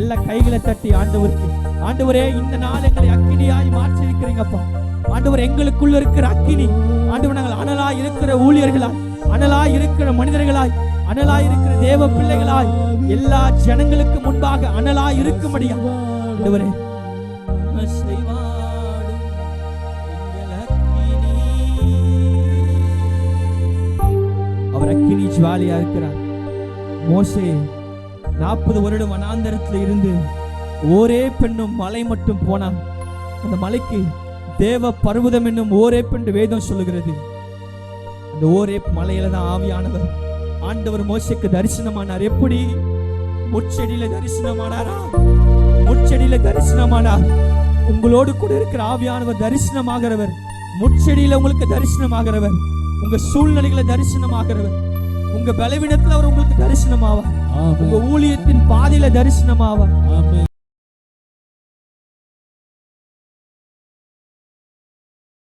எல்லா கைகளை தட்டி ஆண்டவருக்கு, ஆண்டவரே இந்த நாள் எங்களை அக்கினியாய் மாற்றி இருக்கிறீங்கப்பா. ஆண்டவர் எங்களுக்குள்ள இருக்கிற அக்கினி, ஆண்டவர் நாங்கள் அனலாய் இருக்கிற ஊழியர்களாய், அனலாய் இருக்கிற மனிதர்களாய், அனலாய் இருக்கிற தேவ பிள்ளைகளாய் எல்லா ஜனங்களுக்கு முன்பாக அனலாய் இருக்கும்படியா ஆண்டவரே அவர் அக்கினி ஜுவாலியா இருக்கிறார். மோசே 40 வருடம் வனாந்தரத்தில் இருந்து ஒரே பெண்ணும் மலை மட்டும் போனான். அந்த மலைக்கு தேவ பர்வதம் என்னும் ஓரேப் என்று வேதம் சொல்லுகிறது. அந்த ஓரேப் மலையில தான் ஆவியானவர் ஆண்டவர் மோசேக்கு தரிசனமானார். எப்படி? முட்செடியில தரிசனமானாரா? முட்செடியில தரிசனமானார். உங்களோடு கூட இருக்கிற ஆவியானவர் தரிசனமாகிறவர். முட்செடியில உங்களுக்கு தரிசனமாகிறவர், உங்க சூழ்நிலைகளை தரிசனமாகிறவர், உங்க பலவீனத்துல அவர் உங்களுக்கு தரிசனமாவார், உங்க ஊழியத்தின் பாதையில தரிசனமாவார்.